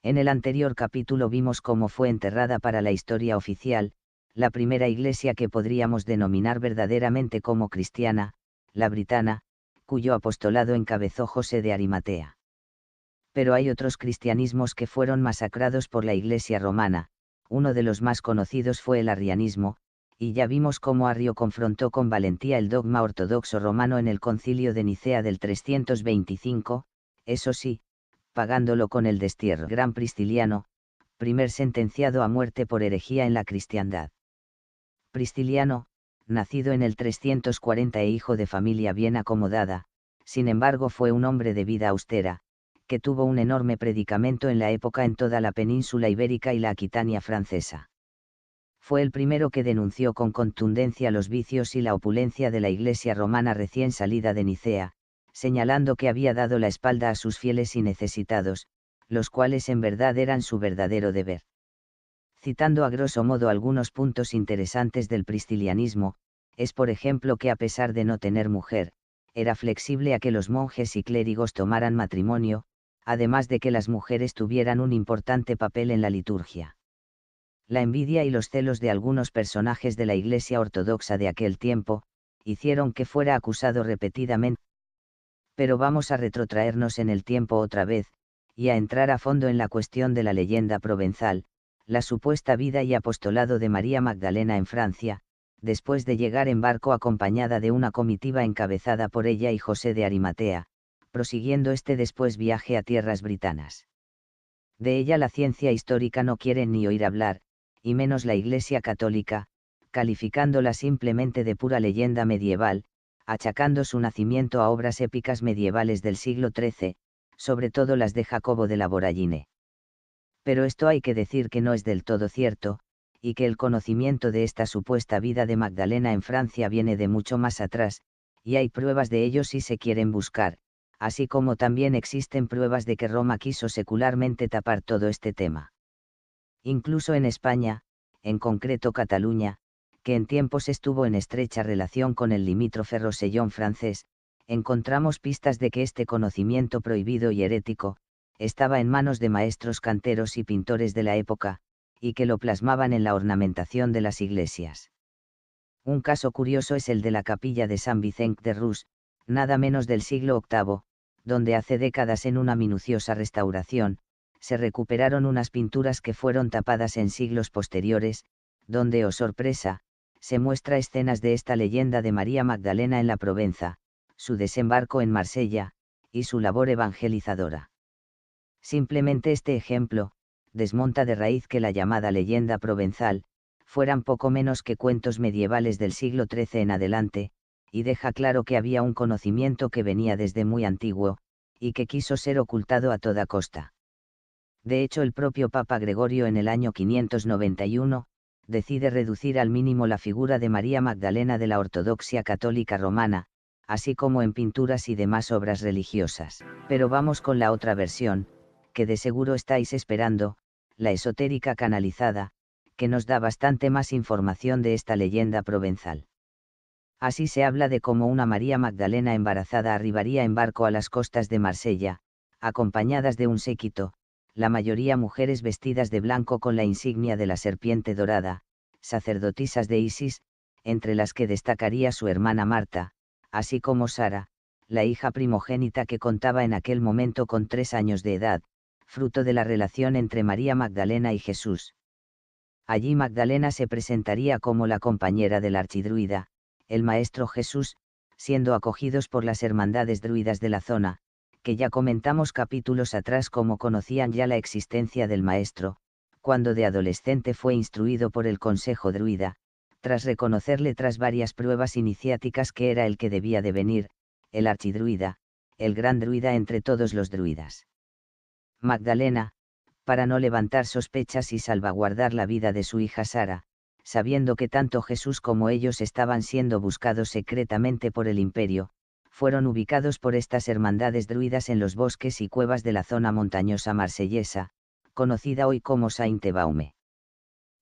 En el anterior capítulo vimos cómo fue enterrada para la historia oficial, la primera iglesia que podríamos denominar verdaderamente como cristiana, la britana, cuyo apostolado encabezó José de Arimatea. Pero hay otros cristianismos que fueron masacrados por la Iglesia romana. Uno de los más conocidos fue el arrianismo, y ya vimos cómo Arrio confrontó con valentía el dogma ortodoxo romano en el Concilio de Nicea del 325, eso sí, pagándolo con el destierro. Gran Pristiliano, primer sentenciado a muerte por herejía en la cristiandad. Pristiliano, nacido en el 340 e hijo de familia bien acomodada, sin embargo fue un hombre de vida austera, que tuvo un enorme predicamento en la época en toda la península ibérica y la Aquitania francesa. Fue el primero que denunció con contundencia los vicios y la opulencia de la Iglesia romana recién salida de Nicea, señalando que había dado la espalda a sus fieles y necesitados, los cuales en verdad eran su verdadero deber. Citando a grosso modo algunos puntos interesantes del pristilianismo, es por ejemplo que a pesar de no tener mujer, era flexible a que los monjes y clérigos tomaran matrimonio, además de que las mujeres tuvieran un importante papel en la liturgia. La envidia y los celos de algunos personajes de la Iglesia ortodoxa de aquel tiempo, hicieron que fuera acusado repetidamente. Pero vamos a retrotraernos en el tiempo otra vez, y a entrar a fondo en la cuestión de la leyenda provenzal, la supuesta vida y apostolado de María Magdalena en Francia, después de llegar en barco acompañada de una comitiva encabezada por ella y José de Arimatea, prosiguiendo este después viaje a tierras britanas. De ella la ciencia histórica no quiere ni oír hablar, y menos la Iglesia católica, calificándola simplemente de pura leyenda medieval, achacando su nacimiento a obras épicas medievales del siglo XIII, sobre todo las de Jacobo de la Voragine. Pero esto hay que decir que no es del todo cierto, y que el conocimiento de esta supuesta vida de Magdalena en Francia viene de mucho más atrás, y hay pruebas de ello si se quieren buscar, así como también existen pruebas de que Roma quiso secularmente tapar todo este tema. Incluso en España, en concreto Cataluña, que en tiempos estuvo en estrecha relación con el limítrofe Rosellón francés, encontramos pistas de que este conocimiento prohibido y herético, estaba en manos de maestros canteros y pintores de la época, y que lo plasmaban en la ornamentación de las iglesias. Un caso curioso es el de la capilla de San Vicente de Rus, nada menos del siglo VIII, donde hace décadas en una minuciosa restauración, se recuperaron unas pinturas que fueron tapadas en siglos posteriores, donde, oh sorpresa, se muestra escenas de esta leyenda de María Magdalena en la Provenza, su desembarco en Marsella, y su labor evangelizadora. Simplemente este ejemplo, desmonta de raíz que la llamada leyenda provenzal, fueran poco menos que cuentos medievales del siglo XIII en adelante, y deja claro que había un conocimiento que venía desde muy antiguo, y que quiso ser ocultado a toda costa. De hecho, el propio Papa Gregorio en el año 591, decide reducir al mínimo la figura de María Magdalena de la ortodoxia católica romana, así como en pinturas y demás obras religiosas. Pero vamos con la otra versión, que de seguro estáis esperando, la esotérica canalizada, que nos da bastante más información de esta leyenda provenzal. Así se habla de cómo una María Magdalena embarazada arribaría en barco a las costas de Marsella, acompañadas de un séquito, la mayoría mujeres vestidas de blanco con la insignia de la serpiente dorada, sacerdotisas de Isis, entre las que destacaría su hermana Marta, así como Sara, la hija primogénita que contaba en aquel momento con 3 años de edad, fruto de la relación entre María Magdalena y Jesús. Allí Magdalena se presentaría como la compañera del archidruida, el Maestro Jesús, siendo acogidos por las hermandades druidas de la zona, que ya comentamos capítulos atrás cómo conocían ya la existencia del Maestro, cuando de adolescente fue instruido por el Consejo Druida, tras reconocerle tras varias pruebas iniciáticas que era el que debía de venir, el archidruida, el gran druida entre todos los druidas. Magdalena, para no levantar sospechas y salvaguardar la vida de su hija Sara, sabiendo que tanto Jesús como ellos estaban siendo buscados secretamente por el imperio, fueron ubicados por estas hermandades druidas en los bosques y cuevas de la zona montañosa marsellesa, conocida hoy como Sainte-Baume.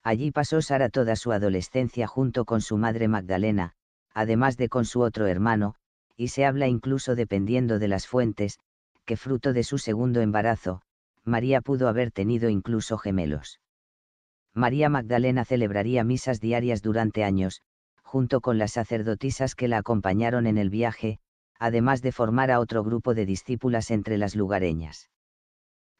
Allí pasó Sara toda su adolescencia junto con su madre Magdalena, además de con su otro hermano, y se habla incluso, dependiendo de las fuentes, que fruto de su segundo embarazo, María pudo haber tenido incluso gemelos. María Magdalena celebraría misas diarias durante años, junto con las sacerdotisas que la acompañaron en el viaje, además de formar a otro grupo de discípulas entre las lugareñas.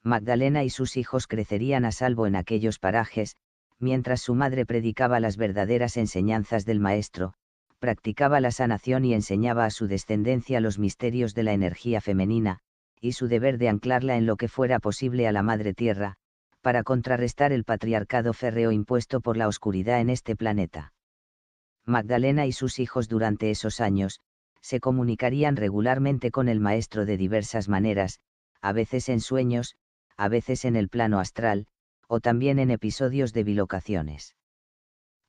Magdalena y sus hijos crecerían a salvo en aquellos parajes, mientras su madre predicaba las verdaderas enseñanzas del Maestro, practicaba la sanación y enseñaba a su descendencia los misterios de la energía femenina, y su deber de anclarla en lo que fuera posible a la Madre Tierra, para contrarrestar el patriarcado férreo impuesto por la oscuridad en este planeta. Magdalena y sus hijos durante esos años, se comunicarían regularmente con el Maestro de diversas maneras, a veces en sueños, a veces en el plano astral, o también en episodios de bilocaciones.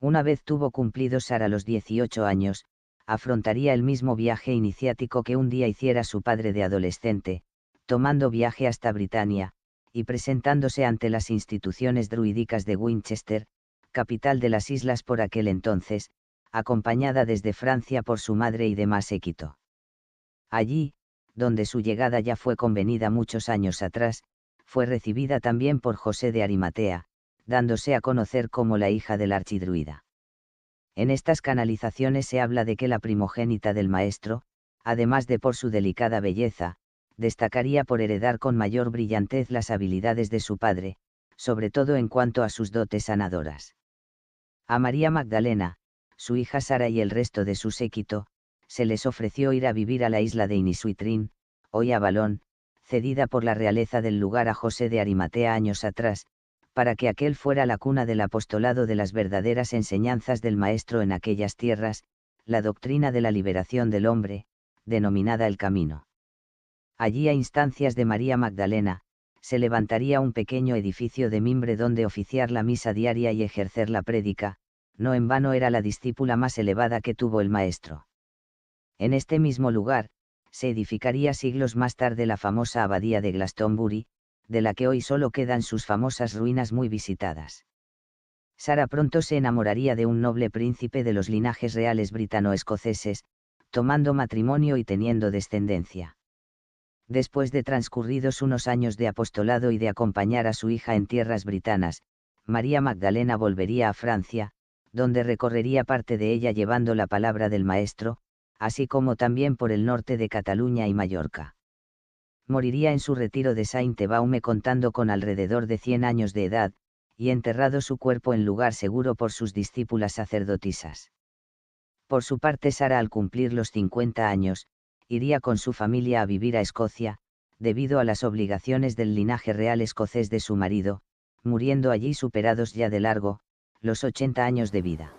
Una vez tuvo cumplidos Sara los 18 años, afrontaría el mismo viaje iniciático que un día hiciera su padre de adolescente, tomando viaje hasta Britania, y presentándose ante las instituciones druídicas de Winchester, capital de las islas por aquel entonces, acompañada desde Francia por su madre y demás séquito. Allí, donde su llegada ya fue convenida muchos años atrás, fue recibida también por José de Arimatea, dándose a conocer como la hija del archidruida. En estas canalizaciones se habla de que la primogénita del maestro, además de por su delicada belleza, destacaría por heredar con mayor brillantez las habilidades de su padre, sobre todo en cuanto a sus dotes sanadoras. A María Magdalena, su hija Sara y el resto de su séquito, se les ofreció ir a vivir a la isla de Inisuitrin, hoy Avalón, cedida por la realeza del lugar a José de Arimatea años atrás, para que aquel fuera la cuna del apostolado de las verdaderas enseñanzas del Maestro en aquellas tierras, la doctrina de la liberación del hombre, denominada el Camino. Allí, a instancias de María Magdalena, se levantaría un pequeño edificio de mimbre donde oficiar la misa diaria y ejercer la prédica, no en vano era la discípula más elevada que tuvo el Maestro. En este mismo lugar, se edificaría siglos más tarde la famosa abadía de Glastonbury, de la que hoy solo quedan sus famosas ruinas muy visitadas. Sara pronto se enamoraría de un noble príncipe de los linajes reales britano-escoceses, tomando matrimonio y teniendo descendencia. Después de transcurridos unos años de apostolado y de acompañar a su hija en tierras britanas, María Magdalena volvería a Francia, donde recorrería parte de ella llevando la palabra del Maestro, así como también por el norte de Cataluña y Mallorca. Moriría en su retiro de Saint-Baume contando con alrededor de 100 años de edad, y enterrado su cuerpo en lugar seguro por sus discípulas sacerdotisas. Por su parte, Sara, al cumplir los 50 años, iría con su familia a vivir a Escocia, debido a las obligaciones del linaje real escocés de su marido, muriendo allí superados ya de largo, los 80 años de vida.